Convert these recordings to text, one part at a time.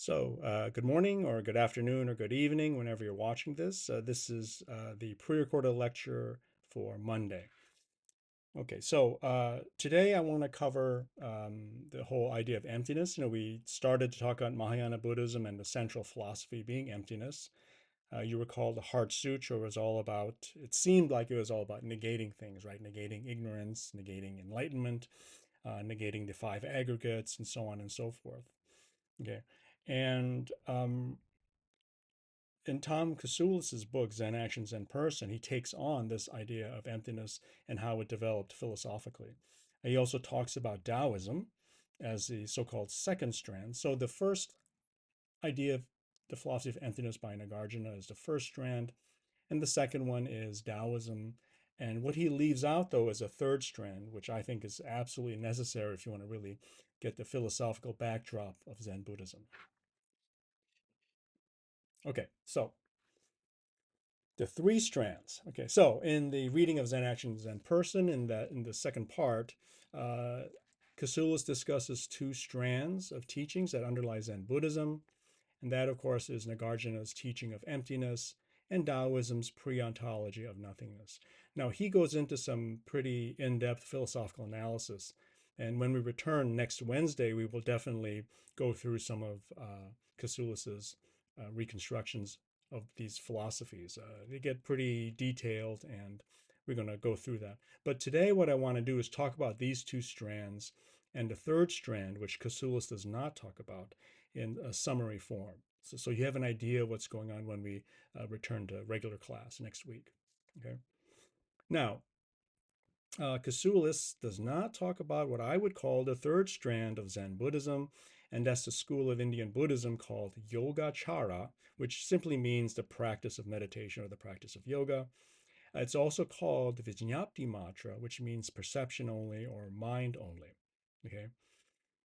Good morning or good afternoon or good evening whenever you're watching this. This is the pre-recorded lecture for Monday. Okay, today I want to cover the whole idea of emptiness. We started to talk about Mahayana Buddhism and the central philosophy being emptiness. You recall the Heart Sutra was all about, it seemed like it was all about negating things, right? Negating ignorance, negating enlightenment, negating the five aggregates, and so on and so forth. Okay. And in Tom Kasulis's book, Zen Action, Zen Person, he takes on this idea of emptiness and how it developed philosophically. He also talks about Taoism as the so-called second strand. So the first idea of the philosophy of emptiness by Nagarjuna is the first strand, and the second one is Taoism. And what he leaves out, though, is a third strand, which I think is absolutely necessary if you want to really get the philosophical backdrop of Zen Buddhism. Okay, so the three strands. Okay, so in the reading of Zen Action, Zen Person, in the second part, uh, Kasulis discusses two strands of teachings that underlie Zen Buddhism, and that, of course, is Nagarjuna's teaching of emptiness and Taoism's pre-ontology of nothingness. Now, he goes into some pretty in-depth philosophical analysis, and when we return next Wednesday, we will definitely go through some of Kasulis's reconstructions of these philosophies. They get pretty detailed, and we're going to go through that. But today, what I want to do is talk about these two strands and the third strand, which Kasulis does not talk about, in a summary form. So you have an idea of what's going on when we return to regular class next week. Okay. Now, Kasulis does not talk about what I would call the third strand of Zen Buddhism, and that's the school of Indian Buddhism called Yogacara, which simply means the practice of meditation or the practice of yoga. It's also called Vijñapti Matra, which means perception only or mind only. Okay.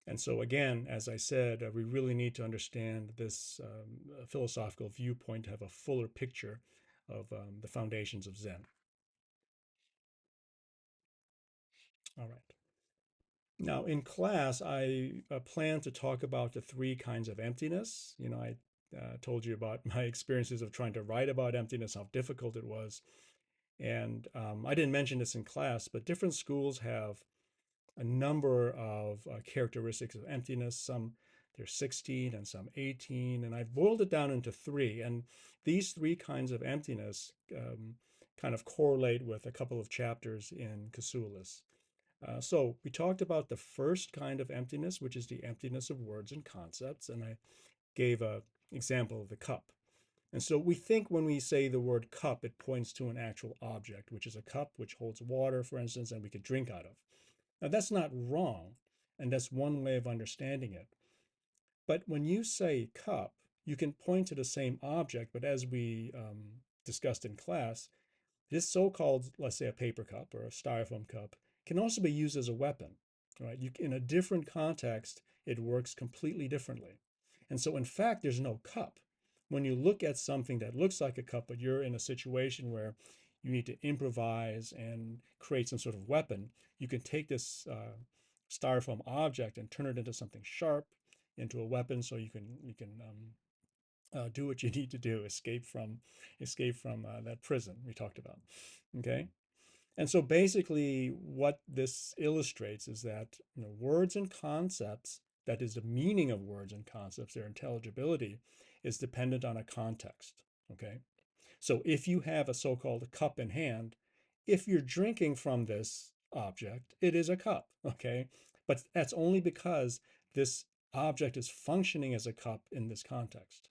And so, again, as I said, we really need to understand this philosophical viewpoint to have a fuller picture of the foundations of Zen. All right. Now, in class, I plan to talk about the three kinds of emptiness. I told you about my experiences of trying to write about emptiness, how difficult it was. And I didn't mention this in class, but different schools have a number of characteristics of emptiness. Some there's 16 and some 18, and I've boiled it down into three. And these three kinds of emptiness kind of correlate with a couple of chapters in Kasulis. So we talked about the first kind of emptiness, which is the emptiness of words and concepts, and I gave an example of the cup. And so we think when we say the word cup, it points to an actual object, which is a cup which holds water, for instance, and we could drink out of. Now, that's not wrong, and that's one way of understanding it. But when you say cup, you can point to the same object, but as we discussed in class, this so-called, let's say, a paper cup or a styrofoam cup can also be used as a weapon, right? In a different context, it works completely differently. And so, in fact, there's no cup. When you look at something that looks like a cup, but you're in a situation where you need to improvise and create some sort of weapon, you can take this styrofoam object and turn it into something sharp, into a weapon, so you can do what you need to do, escape from that prison we talked about. Okay, and so basically, what this illustrates is that words and concepts, that is the meaning of words and concepts, their intelligibility, is dependent on a context. Okay, so if you have a so-called cup in hand, if you're drinking from this object, it is a cup. Okay, but that's only because this object is functioning as a cup in this context.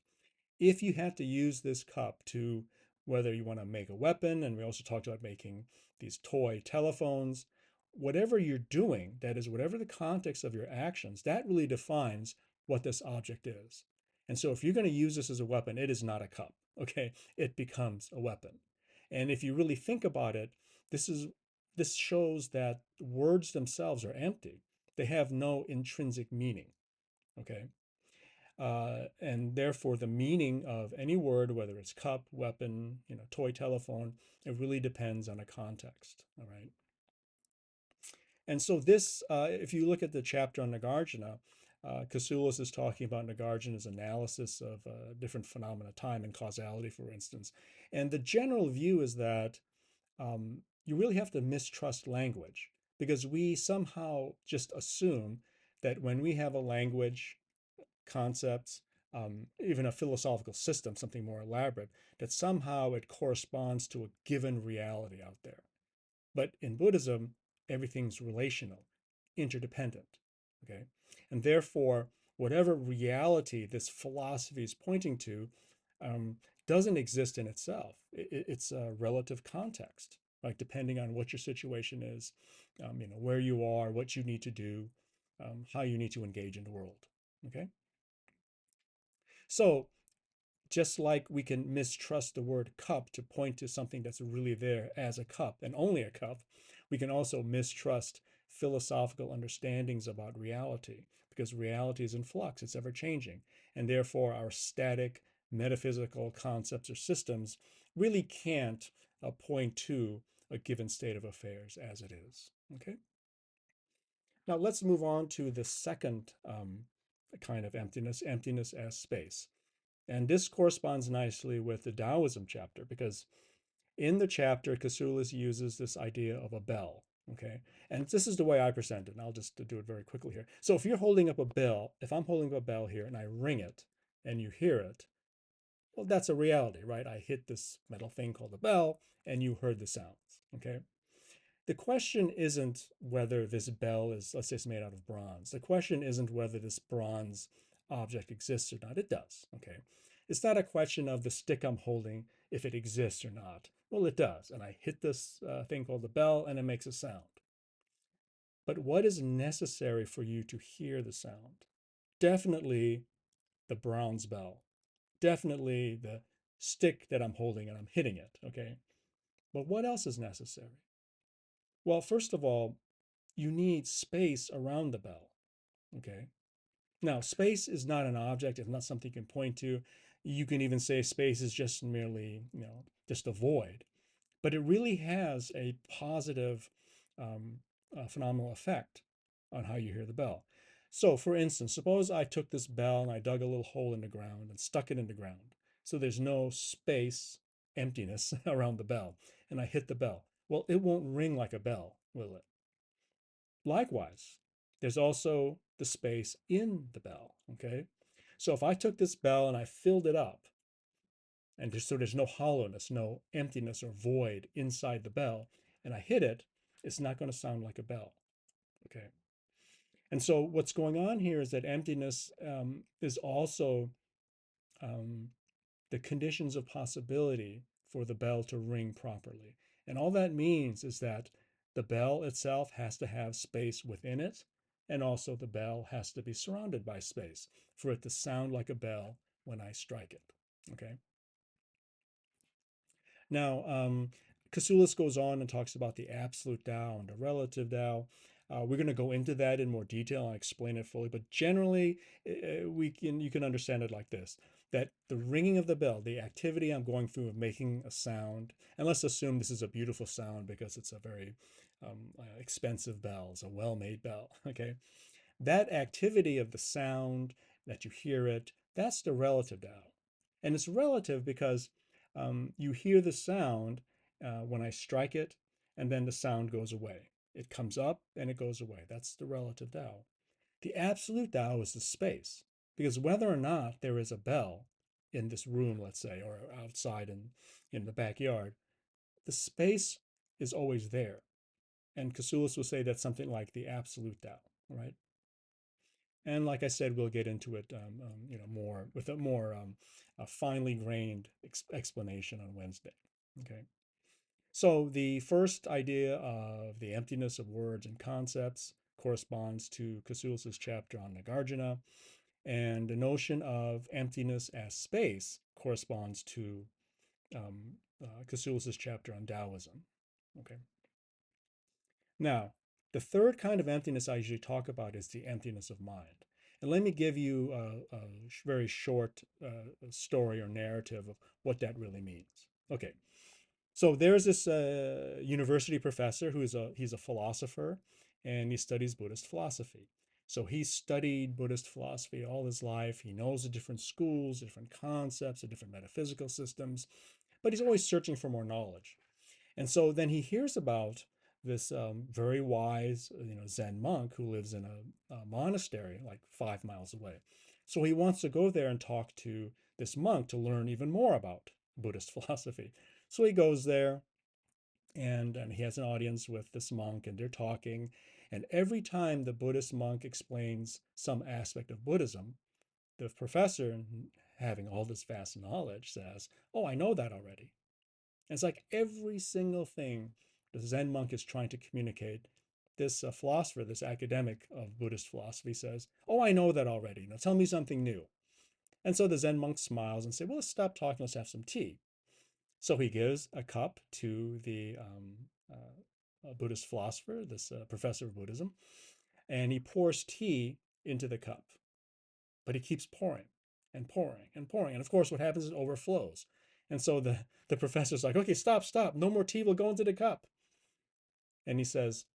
If you had to use this cup to, whether you want to make a weapon, and we also talked about making these toy telephones, whatever you're doing, that is, whatever the context of your actions, that really defines what this object is. And so if you're going to use this as a weapon, it is not a cup. Okay, it becomes a weapon. And if you really think about it, this is this shows that words themselves are empty. They have no intrinsic meaning. Okay. And therefore, the meaning of any word, whether it's cup, weapon, toy telephone, it really depends on a context. All right. And so this, if you look at the chapter on Nagarjuna, Casullus is talking about Nagarjuna's analysis of different phenomena, time and causality, for instance. And the general view is that you really have to mistrust language because we somehow just assume that when we have a language, concepts, even a philosophical system, something more elaborate, that somehow it corresponds to a given reality out there. But in Buddhism, everything's relational, interdependent. Okay. And therefore, whatever reality this philosophy is pointing to um, doesn't exist in itself. It's a relative context, like depending on what your situation is, where you are, what you need to do, how you need to engage in the world. Okay. So just like we can mistrust the word cup to point to something that's really there as a cup and only a cup, we can also mistrust philosophical understandings about reality because reality is in flux, it's ever changing. And therefore, our static metaphysical concepts or systems really can't point to a given state of affairs as it is. Okay. Now let's move on to the second kind of emptiness, emptiness as space. And this corresponds nicely with the Taoism chapter because in the chapter, Casullus uses this idea of a bell. Okay. And this is the way I present it. And I'll just do it very quickly here. So if you're holding up a bell, if I'm holding up a bell here and I ring it and you hear it, well, that's a reality, right? I hit this metal thing called a bell and you heard the sounds. Okay. The question isn't whether this bell is, let's say it's made out of bronze. The question isn't whether this bronze object exists or not. It does, okay? It's not a question of the stick I'm holding, if it exists or not. Well, it does. And I hit this thing called the bell and it makes a sound. But what is necessary for you to hear the sound? Definitely the bronze bell. Definitely the stick that I'm holding and I'm hitting it, okay? But what else is necessary? Well, first of all, you need space around the bell. Okay. Now, space is not an object. It's not something you can point to. You can even say space is just merely, just a void. But it really has a positive phenomenal effect on how you hear the bell. So, for instance, suppose I took this bell and I dug a little hole in the ground and stuck it in the ground. So there's no space, emptiness around the bell, and I hit the bell. Well, it won't ring like a bell, will it? Likewise, there's also the space in the bell, okay? So if I took this bell and I filled it up, and so there's no hollowness, no emptiness or void inside the bell, and I hit it, it's not going to sound like a bell, okay? And so what's going on here is that emptiness is also um, the conditions of possibility for the bell to ring properly. And all that means is that the bell itself has to have space within it, and also the bell has to be surrounded by space for it to sound like a bell when I strike it. Okay. Now, Casullus goes on and talks about the absolute Tao and the relative Tao. We're going to go into that in more detail and explain it fully, but generally, you can understand it like this: that the ringing of the bell, the activity I'm going through of making a sound, and let's assume this is a beautiful sound because it's a very expensive bell, it's a well-made bell. Okay, that activity of the sound that you hear it, that's the relative Tao. And it's relative because you hear the sound when I strike it, and then the sound goes away. It comes up and it goes away. That's the relative Tao. The absolute Tao is the space, because whether or not there is a bell in this room, let's say, or outside in the backyard, the space is always there. And Casullus will say that's something like the absolute Tao, right? And like I said, we'll get into it, more with a more a finely grained explanation on Wednesday. Okay. So the first idea of the emptiness of words and concepts corresponds to Casullus' chapter on Nagarjuna, and the notion of emptiness as space corresponds to Casullus' chapter on Taoism. Okay. Now, the third kind of emptiness I usually talk about is the emptiness of mind. And let me give you a very short story or narrative of what that really means. Okay, so there's this university professor he's a philosopher, and he studies Buddhist philosophy. So he studied Buddhist philosophy all his life. He knows the different schools, different concepts, the different metaphysical systems, but he's always searching for more knowledge. And so then he hears about this very wise, Zen monk who lives in a monastery like 5 miles away. So he wants to go there and talk to this monk to learn even more about Buddhist philosophy. So he goes there and he has an audience with this monk and they're talking. And every time the Buddhist monk explains some aspect of Buddhism, the professor, having all this vast knowledge, says, "Oh, I know that already." And it's like every single thing the Zen monk is trying to communicate, this philosopher, this academic of Buddhist philosophy says, "Oh, I know that already. Now tell me something new." And so the Zen monk smiles and says, "Well, let's stop talking. Let's have some tea." So he gives a cup to the Buddhist philosopher, this professor of Buddhism, and he pours tea into the cup. But he keeps pouring and pouring and pouring. And of course, what happens is it overflows. And so the professor's like, "Okay, stop, stop. No more tea will go into the cup." And he says,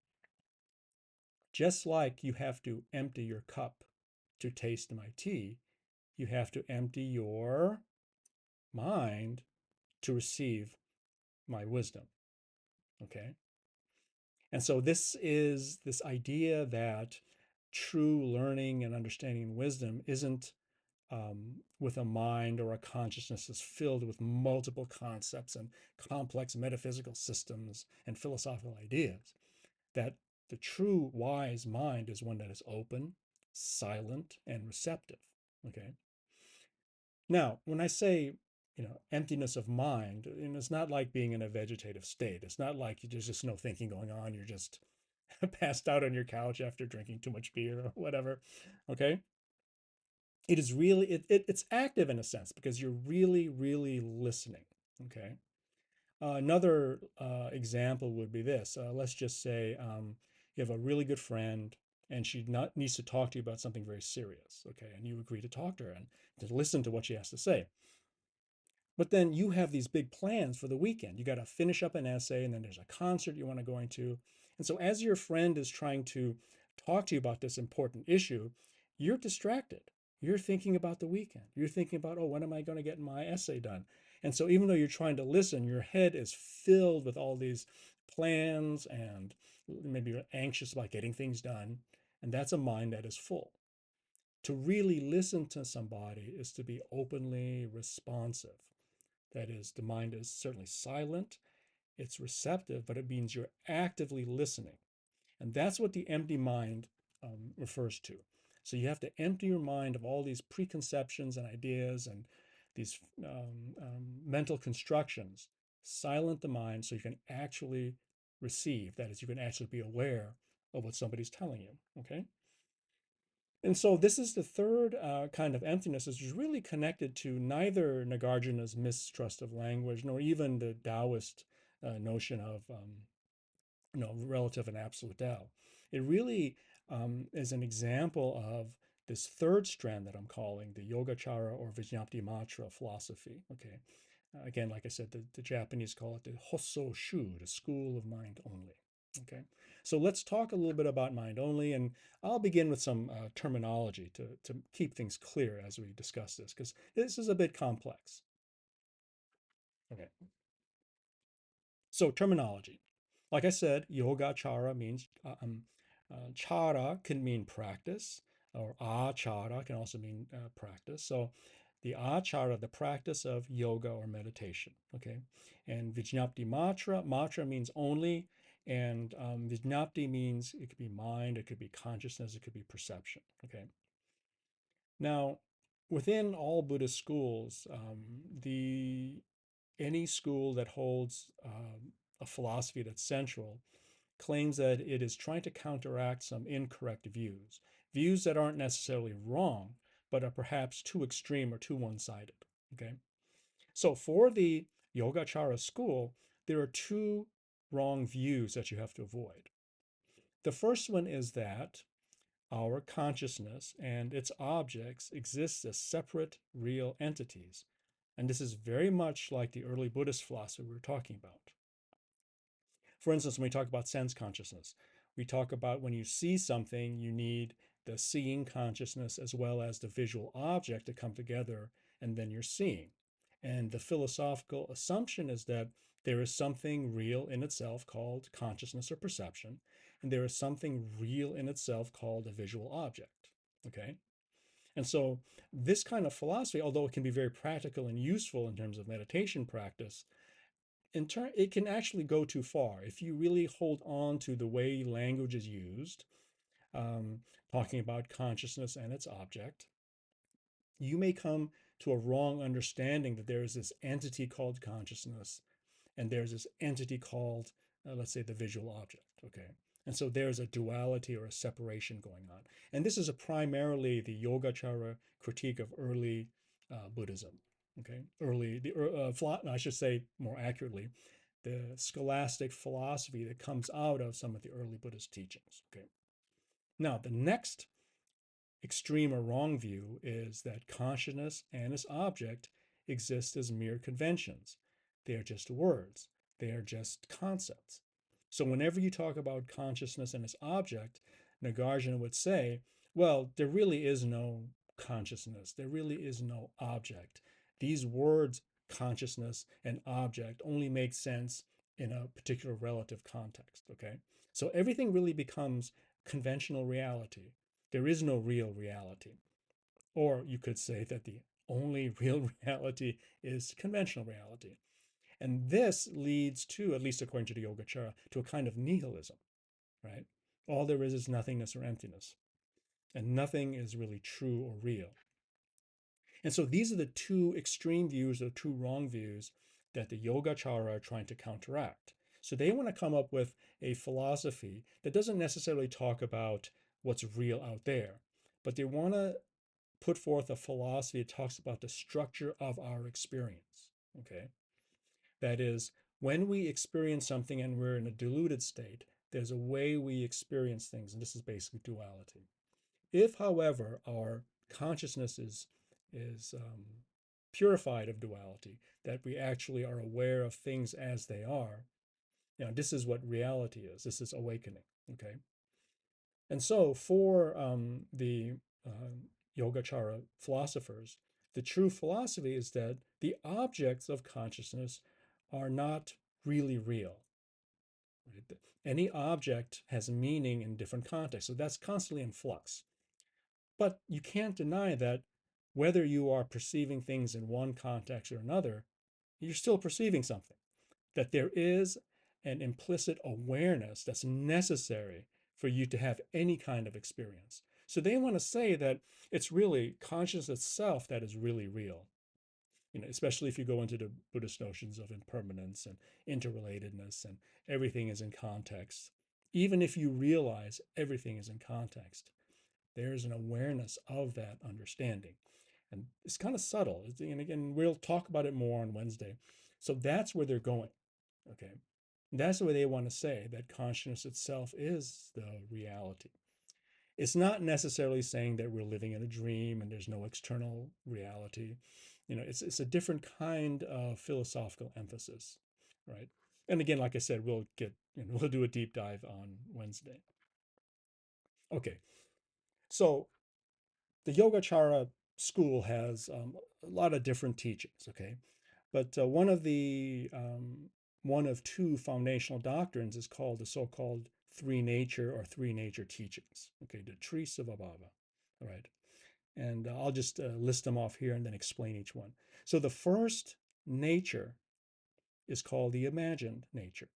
"Just like you have to empty your cup to taste my tea, you have to empty your mind to receive my wisdom." Okay. And so this is this idea that true learning and understanding and wisdom isn't with a mind or a consciousness that's filled with multiple concepts and complex metaphysical systems and philosophical ideas. That the true wise mind is one that is open, silent, and receptive. Okay. Now, when I say, emptiness of mind, it's not like being in a vegetative state. It's not like there's just no thinking going on. You're just passed out on your couch after drinking too much beer or whatever. Okay. It is really, it's active in a sense because you're really, really listening. Okay. Another example would be this. Let's just say you have a really good friend and she needs to talk to you about something very serious. Okay. And you agree to talk to her and to listen to what she has to say. But then you have these big plans for the weekend. You got to finish up an essay, and then there's a concert you want to go into. And so, as your friend is trying to talk to you about this important issue, you're distracted. You're thinking about the weekend. You're thinking about, oh, when am I going to get my essay done? And so, even though you're trying to listen, your head is filled with all these plans, and maybe you're anxious about getting things done. And that's a mind that is full. To really listen to somebody is to be openly responsive. That is, the mind is certainly silent, it's receptive, but it means you're actively listening. And that's what the empty mind refers to. So you have to empty your mind of all these preconceptions and ideas and these mental constructions, silent the mind so you can actually receive. That is, you can actually be aware of what somebody's telling you. Okay. And so this is the third kind of emptiness, which is really connected to neither Nagarjuna's mistrust of language nor even the Taoist notion of relative and absolute Tao. It really is an example of this third strand that I'm calling the Yogacara or Vijnapti Matra philosophy. Okay, again, like I said, the Japanese call it the Hosso Shu, the school of mind only. Okay, so let's talk a little bit about mind only, and I'll begin with some terminology to keep things clear as we discuss this, because this is a bit complex. Okay, so terminology. Like I said, Yogacara means chara can mean practice, or achara can also mean practice. So the achara, the practice of yoga or meditation. Okay, and Vijnapti matra, matra means only, and Vijnapti means it could be mind, it could be consciousness, it could be perception. Okay, now within all Buddhist schools, the any school that holds a philosophy that's central claims that it is trying to counteract some incorrect views, views that aren't necessarily wrong, but are perhaps too extreme or too one sided. Okay. So for the Yogacara school, there are two wrong views that you have to avoid. The first one is that our consciousness and its objects exist as separate real entities. And this is very much like the early Buddhist philosophy we were talking about. For instance, when we talk about sense consciousness, we talk about when you see something, you need the seeing consciousness as well as the visual object to come together, and then you're seeing. And the philosophical assumption is that there is something real in itself called consciousness or perception, and there is something real in itself called a visual object. Okay? And so this kind of philosophy, although it can be very practical and useful in terms of meditation practice, it can actually go too far. If you really hold on to the way language is used, um, talking about consciousness and its object, you may come to a wrong understanding that there is this entity called consciousness and there's this entity called, let's say, the visual object. Okay. And so there's a duality or a separation going on. And this is primarily the Yogacara critique of early Buddhism. Okay. I should say more accurately, the scholastic philosophy that comes out of some of the early Buddhist teachings. Okay. Now, the next extreme or wrong view is that consciousness and its object exist as mere conventions. They are just words, they are just concepts. So, whenever you talk about consciousness and its object, Nagarjuna would say, well, there really is no consciousness, there really is no object. These words, consciousness and object, only make sense in a particular relative context. Okay. So, everything really becomes conventional reality. There is no real reality. Or you could say that the only real reality is conventional reality. And this leads to, at least according to the Yogacara, to a kind of nihilism, right? All there is nothingness or emptiness, and nothing is really true or real. And so these are the two extreme views or two wrong views that the Yogacara are trying to counteract. So they want to come up with a philosophy that doesn't necessarily talk about what's real out there, but they want to put forth a philosophy that talks about the structure of our experience. Okay. That is, when we experience something and we're in a diluted state, there's a way we experience things, and this is basically duality. If, however, our consciousness is purified of duality, that we actually are aware of things as they are, this is what reality is. This is awakening. Okay. And so for the Yogacara philosophers, the true philosophy is that the objects of consciousness are not really real. Right? Any object has meaning in different contexts, so that's constantly in flux. But you can't deny that whether you are perceiving things in one context or another, you're still perceiving something. That there is an implicit awareness that's necessary for you to have any kind of experience. So they want to say that it's really consciousness itself that is really real. Especially if you go into the Buddhist notions of impermanence and interrelatedness and everything is in context. Even if you realize everything is in context, there is an awareness of that understanding. And it's kind of subtle. And again, we'll talk about it more on Wednesday. So that's where they're going. Okay. That's the way they want to say that consciousness itself is the reality. It's not necessarily saying that we're living in a dream and there's no external reality. It's a different kind of philosophical emphasis, right? And again, like I said, we'll do a deep dive on Wednesday. Okay, so the Yogacara school has a lot of different teachings. Okay, but one of two foundational doctrines is called the so-called three nature or three nature teachings. Okay, the Trisavabhava. All right, and I'll just list them off here and then explain each one. So the first nature is called the imagined nature.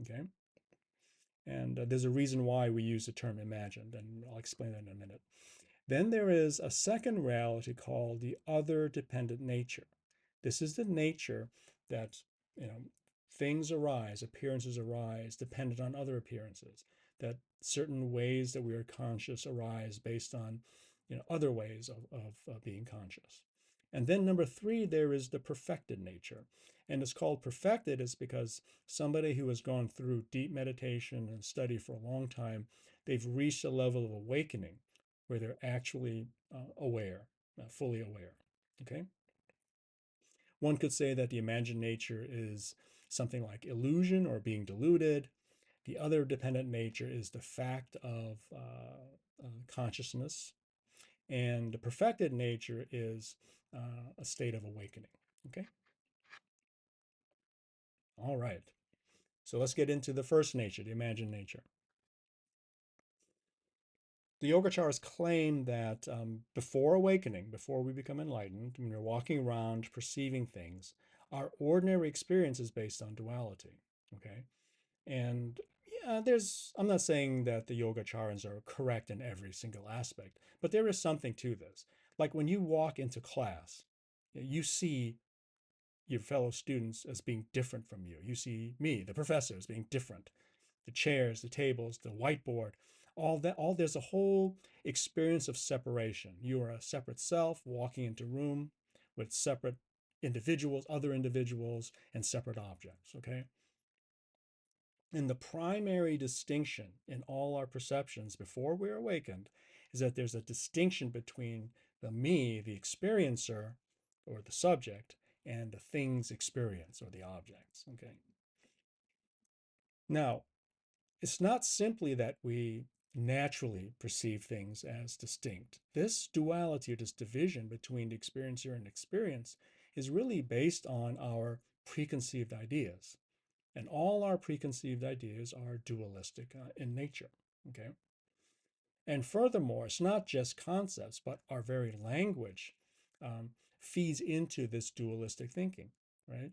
Okay, and there's a reason why we use the term imagined, and I'll explain that in a minute. Then there is a second reality called the other dependent nature. This is the nature that, you know, things arise, appearances arise, dependent on other appearances, that certain ways that we are conscious arise based on, other ways of being conscious. And then number three, there is the perfected nature. And it's called perfected is because somebody who has gone through deep meditation and study for a long time, they've reached a level of awakening where they're actually aware, fully aware. Okay. One could say that the imagined nature is something like illusion or being deluded. The other dependent nature is the fact of consciousness, and the perfected nature is a state of awakening. Okay, all right. So let's get into the first nature, the imagined nature. The Yogacaras claim that before awakening, before we become enlightened, when we're walking around perceiving things, our ordinary experience is based on duality. Okay, and yeah, I'm not saying that the Yogacaras are correct in every single aspect, but there is something to this. Like when you walk into class, you see your fellow students as being different from you. You see me, the professor, as being different. The chairs, the tables, the whiteboard, all that, all there's a whole experience of separation. You are a separate self walking into a room with separate individuals, other individuals, and separate objects. Okay. And the primary distinction in all our perceptions before we're awakened is that there's a distinction between the me, the experiencer, or the subject, and the things experience or the objects. Okay. Now, it's not simply that we naturally perceive things as distinct. This duality or this division between the experiencer and experience is really based on our preconceived ideas. And all our preconceived ideas are dualistic in nature. Okay. And furthermore, it's not just concepts, but our very language um, feeds into this dualistic thinking, right?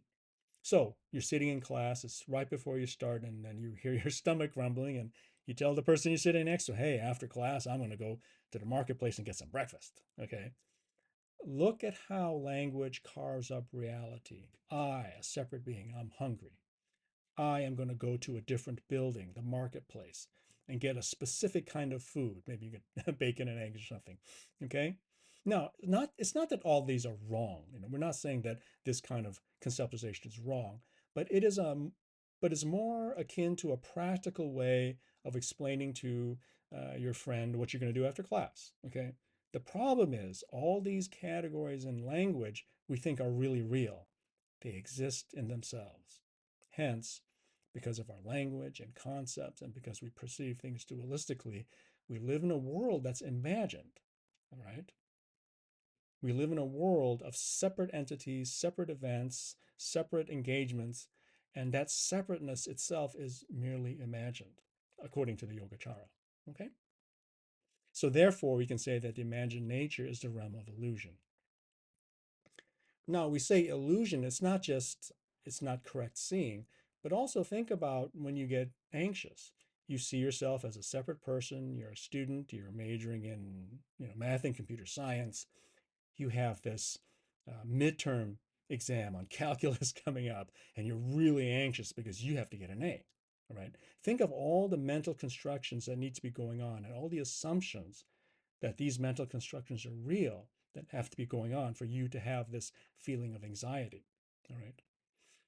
So you're sitting in class, it's right before you start, and then you hear your stomach rumbling, and you tell the person you're sitting next to, hey, after class, I'm going to go to the marketplace and get some breakfast. Okay. Look at how language carves up reality. I, a separate being, I'm hungry. I am going to go to a different building, the marketplace, and get a specific kind of food. Maybe you get bacon and eggs or something. Okay. Now, it's not that all these are wrong. We're not saying that this kind of conceptualization is wrong, but it's more akin to a practical way of explaining to your friend what you're going to do after class. Okay. The problem is all these categories in language we think are really real. They exist in themselves. Hence, because of our language and concepts and because we perceive things dualistically, we live in a world that's imagined. All right. We live in a world of separate entities, separate events, separate engagements, and that separateness itself is merely imagined, according to the Yogacara. Okay? So therefore, we can say that the imagined nature is the realm of illusion. Now, we say illusion, it's not correct seeing, but also think about when you get anxious. You see yourself as a separate person, you're a student, you're majoring in math and computer science. You have this midterm exam on calculus coming up, and you're really anxious because you have to get an A. All right. Think of all the mental constructions that need to be going on and all the assumptions that these mental constructions are real that have to be going on for you to have this feeling of anxiety. All right.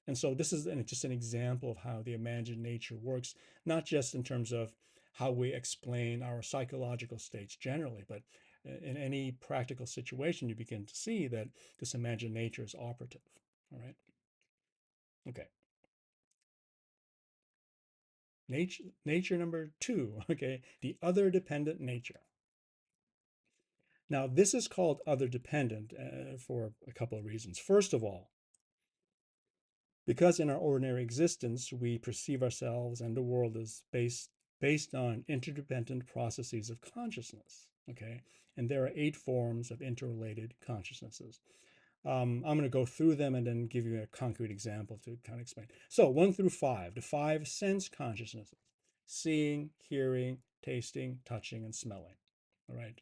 And so this is just an example of how the imagined nature works, not just in terms of how we explain our psychological states generally, but in any practical situation, you begin to see that this imagined nature is operative. All right. Okay. Nature number two. Okay. The other dependent nature. Now, this is called other dependent for a couple of reasons. First of all, because in our ordinary existence we perceive ourselves and the world as based on interdependent processes of consciousness. Okay, and there are 8 forms of interrelated consciousnesses. I'm going to go through them and then give you a concrete example to kind of explain. So 1 through 5, the 5 sense consciousnesses: seeing, hearing, tasting, touching, and smelling. All right.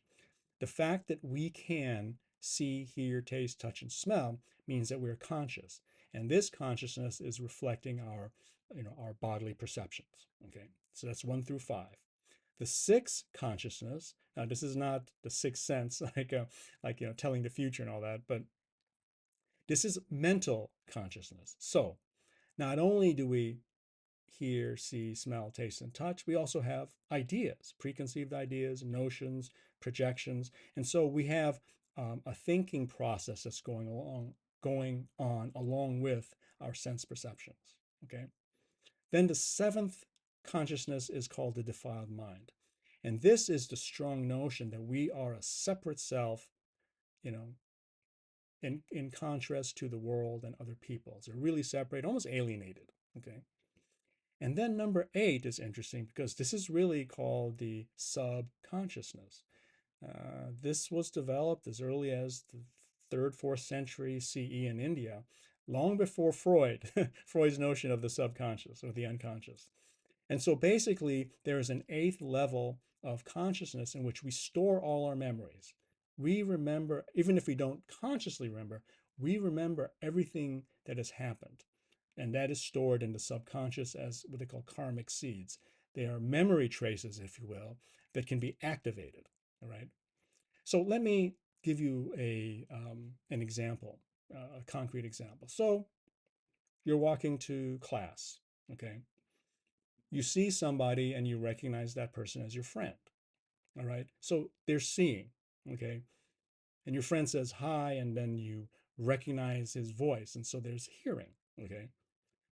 The fact that we can see, hear, taste, touch, and smell means that we're conscious. And this consciousness is reflecting our bodily perceptions. Okay. So that's 1 through 5. The sixth consciousness, now this is not the sixth sense, like telling the future and all that, but this is mental consciousness. So not only do we hear, see, smell, taste, and touch, we also have ideas, preconceived ideas, notions, projections. And so we have a thinking process that's going on along with our sense perceptions. Okay. Then the seventh consciousness is called the defiled mind. And this is the strong notion that we are a separate self, you know, in contrast to the world and other peoples. They're really separate, almost alienated. Okay. And then number eight is interesting because this is really called the subconsciousness. This was developed as early as the third, fourth century CE in India, long before Freud, Freud's notion of the subconscious or the unconscious. And so basically, there is an eighth level of consciousness in which we store all our memories. We remember, even if we don't consciously remember, we remember everything that has happened. And that is stored in the subconscious as what they call karmic seeds. They are memory traces, if you will, that can be activated. All right. So let me give you an example, a concrete example. So you're walking to class. Okay. You see somebody and you recognize that person as your friend. All right. So they're seeing. Okay. And your friend says hi, and then you recognize his voice. And so there's hearing. Okay.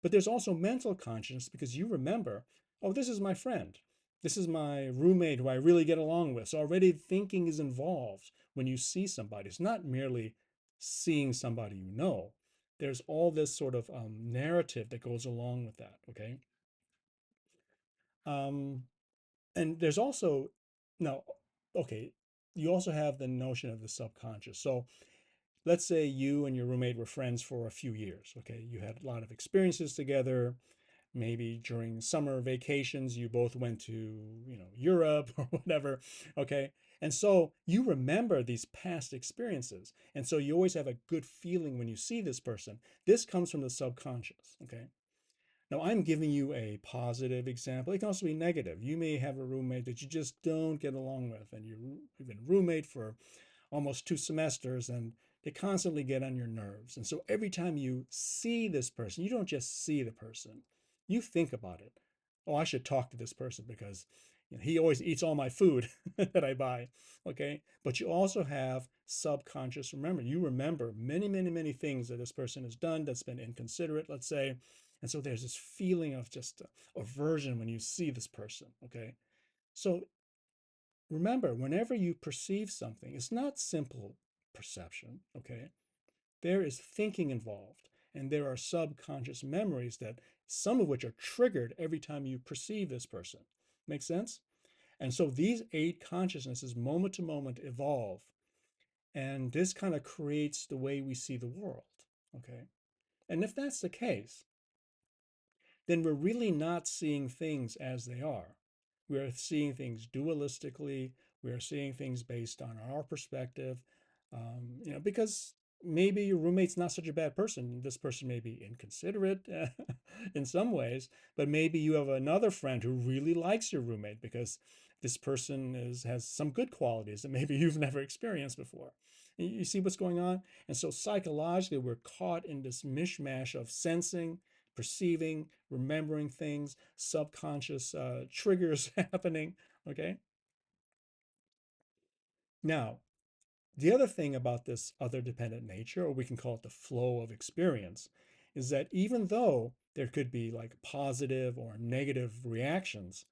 But there's also mental consciousness because you remember, oh, this is my friend. This is my roommate who I really get along with. So already thinking is involved when you see somebody. It's not merely seeing somebody you know. There's all this sort of narrative that goes along with that. Okay. Um, and there's also, now, okay, you also have the notion of the subconscious. So let's say you and your roommate were friends for a few years. Okay. You had a lot of experiences together. Maybe during summer vacations you both went to, Europe or whatever. Okay. And so you remember these past experiences, and so you always have a good feeling when you see this person. This comes from the subconscious. Okay. Now I'm giving you a positive example. It can also be negative. You may have a roommate that you just don't get along with, and you've been a roommate for almost 2 semesters, and they constantly get on your nerves. And so every time you see this person, you don't just see the person, you think about it. Oh, I should talk to this person because he always eats all my food that I buy. Okay. But you also have subconscious remember. You remember many, many, many things that this person has done that's been inconsiderate, let's say. And so there's this feeling of just aversion when you see this person. Okay. So remember, whenever you perceive something, it's not simple perception, okay? There is thinking involved, and there are subconscious memories that some of which are triggered every time you perceive this person. Make sense? And so these eight consciousnesses, moment to moment, evolve, and this kind of creates the way we see the world, okay? And if that's the case, then we're really not seeing things as they are. We're seeing things dualistically. We're seeing things based on our perspective. Because maybe your roommate's not such a bad person. This person may be inconsiderate in some ways, but maybe you have another friend who really likes your roommate because this person has some good qualities that maybe you've never experienced before. You see what's going on? And so psychologically, we're caught in this mishmash of sensing, perceiving, remembering things, subconscious triggers happening. Okay. Now, the other thing about this other dependent nature, or we can call it the flow of experience, is that even though there could be like positive or negative reactions,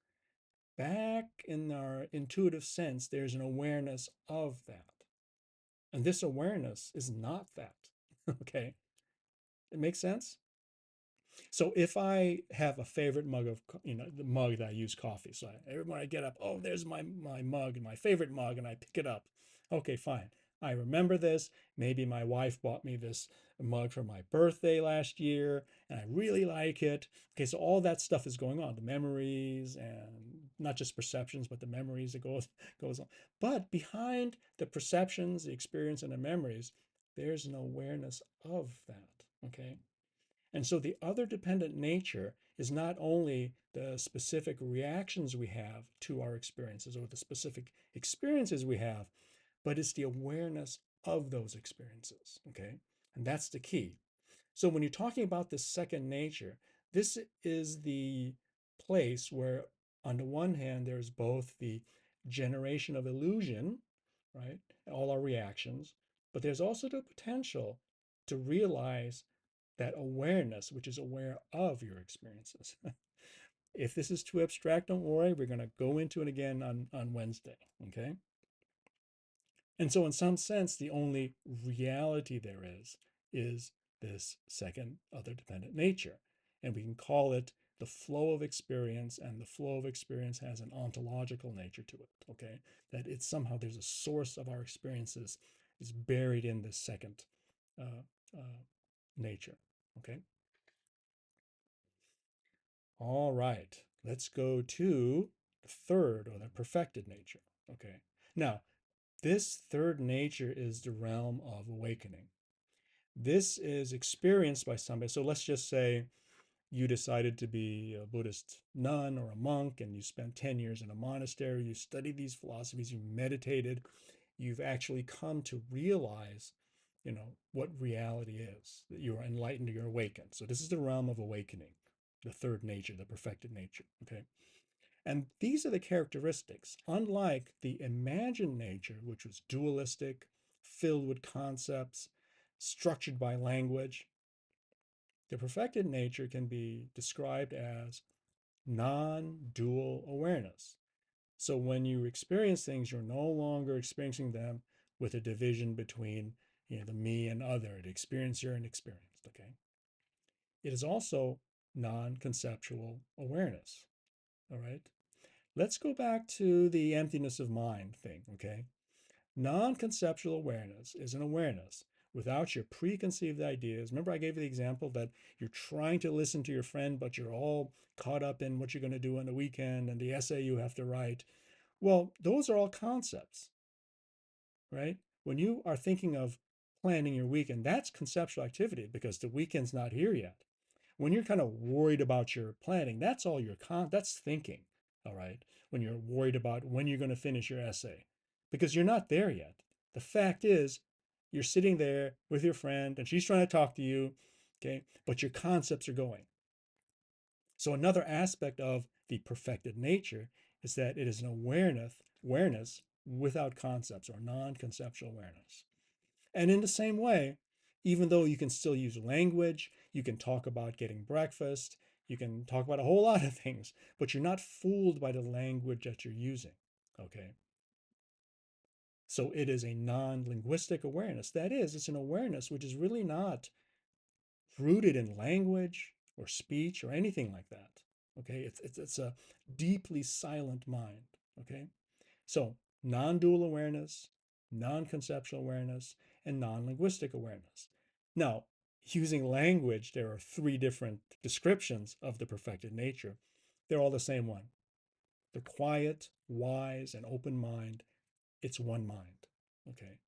back in our intuitive sense, there's an awareness of that. And this awareness is not that. Okay. It makes sense? So if I have a favorite mug of, the mug that I use coffee, so every morning I get up, oh, there's my mug and my favorite mug, and I pick it up. Okay, fine. I remember this. Maybe my wife bought me this mug for my birthday last year, and I really like it. Okay, so all that stuff is going on, the memories and not just perceptions, but the memories that goes on. But behind the perceptions, the experience, and the memories, there's an awareness of that. Okay. And so the other dependent nature is not only the specific reactions we have to our experiences or the specific experiences we have, but it's the awareness of those experiences. Okay. And that's the key. So when you're talking about this second nature, this is the place where, on the one hand, there's both the generation of illusion, right? All our reactions, but there's also the potential to realize that awareness, which is aware of your experiences. If this is too abstract, don't worry. We're going to go into it again on Wednesday. Okay. And so, in some sense, the only reality there is this second other dependent nature. And we can call it the flow of experience, and the flow of experience has an ontological nature to it. Okay. That it's somehow there's a source of our experiences is buried in this second uh, uh, nature. Okay. All right. Let's go to the third or the perfected nature. Okay. Now, this third nature is the realm of awakening. This is experienced by somebody. So let's just say you decided to be a Buddhist nun or a monk and you spent 10 years in a monastery, you studied these philosophies, you meditated, you've actually come to realize, what reality is, that you're enlightened, you're awakened. So this is the realm of awakening, the third nature, the perfected nature. Okay. And these are the characteristics, unlike the imagined nature, which was dualistic, filled with concepts, structured by language. The perfected nature can be described as non dual awareness. So when you experience things, you're no longer experiencing them with a division between the me and other, the experiencer and experienced. Okay. It is also non conceptual awareness. All right. Let's go back to the emptiness of mind thing, okay? Non conceptual awareness is an awareness without your preconceived ideas. Remember, I gave you the example that you're trying to listen to your friend, but you're all caught up in what you're going to do on the weekend and the essay you have to write. Well, those are all concepts, right? When you are thinking of planning your weekend, that's conceptual activity because the weekend's not here yet. When you're kind of worried about your planning, that's all that's thinking, all right? When you're worried about when you're going to finish your essay, because you're not there yet. The fact is, you're sitting there with your friend and she's trying to talk to you, okay? But your concepts are going. So another aspect of the perfected nature is that it is an awareness without concepts or non-conceptual awareness. And in the same way, even though you can still use language, you can talk about getting breakfast, you can talk about a whole lot of things, but you're not fooled by the language that you're using. Okay. So it is a non linguistic awareness. That is, it's an awareness which is really not rooted in language or speech or anything like that. Okay. It's a deeply silent mind. Okay. So, non dual awareness, non conceptual awareness, and non linguistic awareness. Now, using language, there are three different descriptions of the perfected nature. They're all the same one. The quiet, wise, and open mind, it's one mind. Okay.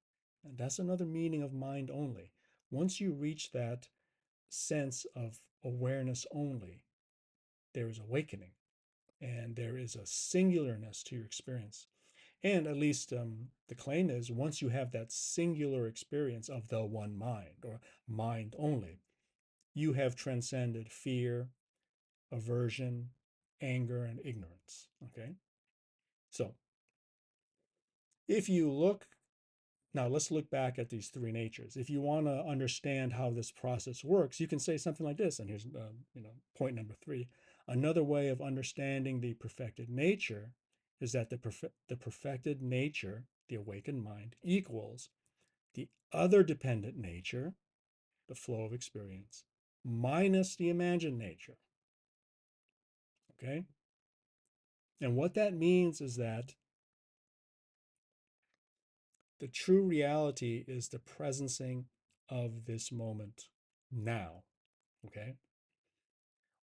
And that's another meaning of mind only. Once you reach that sense of awareness only, there is awakening and there is a singularness to your experience. And at least the claim is once you have that singular experience of the one mind or mind only, you have transcended fear, aversion, anger, and ignorance. Okay. So if you look now, let's look back at these three natures. If you want to understand how this process works, you can say something like this. And here's, point number three. Another way of understanding the perfected nature is that the perfected nature, the awakened mind, equals the other dependent nature, the flow of experience, minus the imagined nature. Okay? And what that means is that the true reality is the presencing of this moment now. Okay?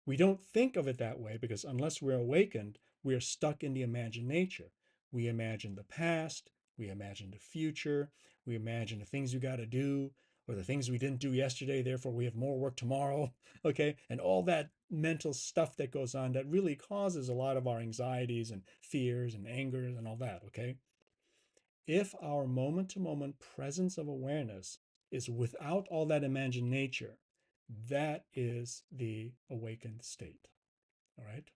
We don't think of it that way because unless we're awakened, we're stuck in the imagined nature. We imagine the past, we imagine the future, we imagine the things we got to do or the things we didn't do yesterday, therefore we have more work tomorrow, okay? And all that mental stuff that goes on that really causes a lot of our anxieties and fears and angers and all that, okay? If our moment to moment presence of awareness is without all that imagined nature, that is the awakened state. All right.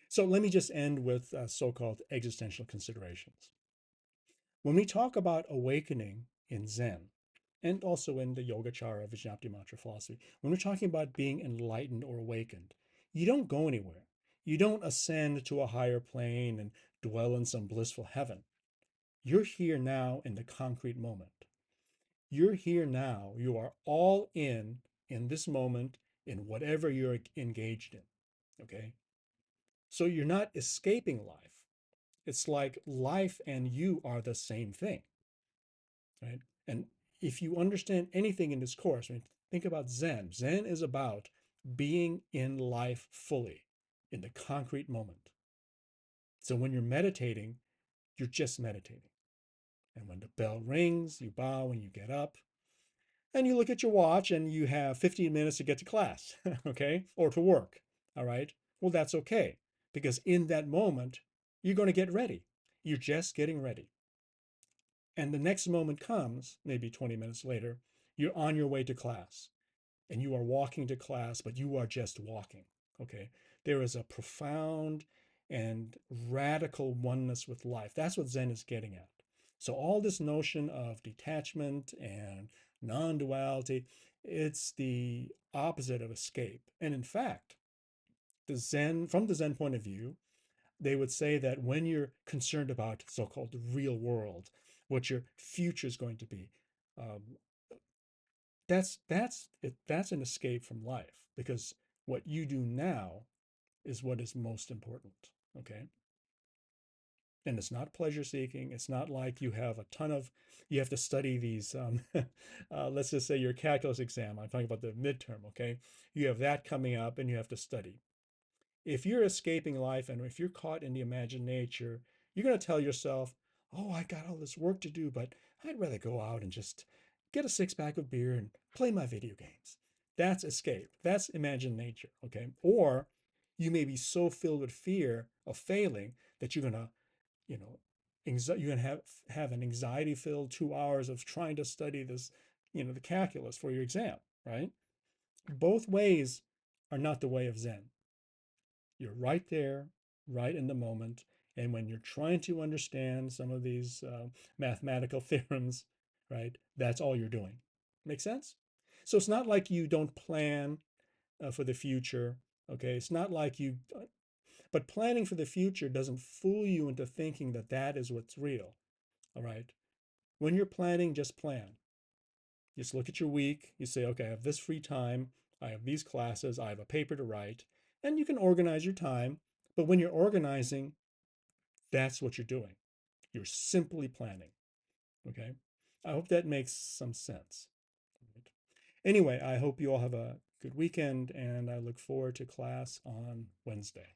So let me just end with so called existential considerations. When we talk about awakening in Zen, and also in the Yogacara, Vijnapti Mantra philosophy, when we're talking about being enlightened or awakened, you don't go anywhere. You don't ascend to a higher plane and dwell in some blissful heaven. You're here now in the concrete moment. You're here now. You are all in this moment, in whatever you're engaged in. Okay? So you're not escaping life. It's like life and you are the same thing, right? And if you understand anything in this course, I mean, think about Zen. Zen is about being in life fully, in the concrete moment. So when you're meditating, you're just meditating. And when the bell rings, you bow and you get up and you look at your watch and you have 15 minutes to get to class, okay, or to work. All right. Well, that's okay because in that moment, you're going to get ready. You're just getting ready. And the next moment comes, maybe 20 minutes later, you're on your way to class and you are walking to class, but you are just walking. Okay. There is a profound and radical oneness with life. That's what Zen is getting at. So, all this notion of detachment and non duality, it's the opposite of escape. And in fact, from the Zen point of view, they would say that when you're concerned about so-called the real world, what your future is going to be, um, that's an escape from life because what you do now is what is most important. Okay, and it's not pleasure seeking. It's not like you have to study these. Let's just say your calculus exam. I'm talking about the midterm. Okay, you have that coming up, and you have to study. If you're escaping life and if you're caught in the imagined nature, you're going to tell yourself, oh, I got all this work to do, but I'd rather go out and just get a six pack of beer and play my video games. That's escape. That's imagined nature. Okay. Or you may be so filled with fear of failing that you're going to, you know, you're going to have an anxiety filled 2 hours of trying to study this, the calculus for your exam, right? Both ways are not the way of Zen. You're right there, right in the moment. And when you're trying to understand some of these mathematical theorems, right, that's all you're doing. Make sense? So it's not like you don't plan for the future. Okay. It's not like but planning for the future doesn't fool you into thinking that that is what's real. All right. When you're planning, just plan. Just look at your week. You say, okay, I have this free time. I have these classes. I have a paper to write. And you can organize your time. But when you're organizing, that's what you're doing. You're simply planning. Okay. I hope that makes some sense. Anyway, I hope you all have a good weekend and I look forward to class on Wednesday.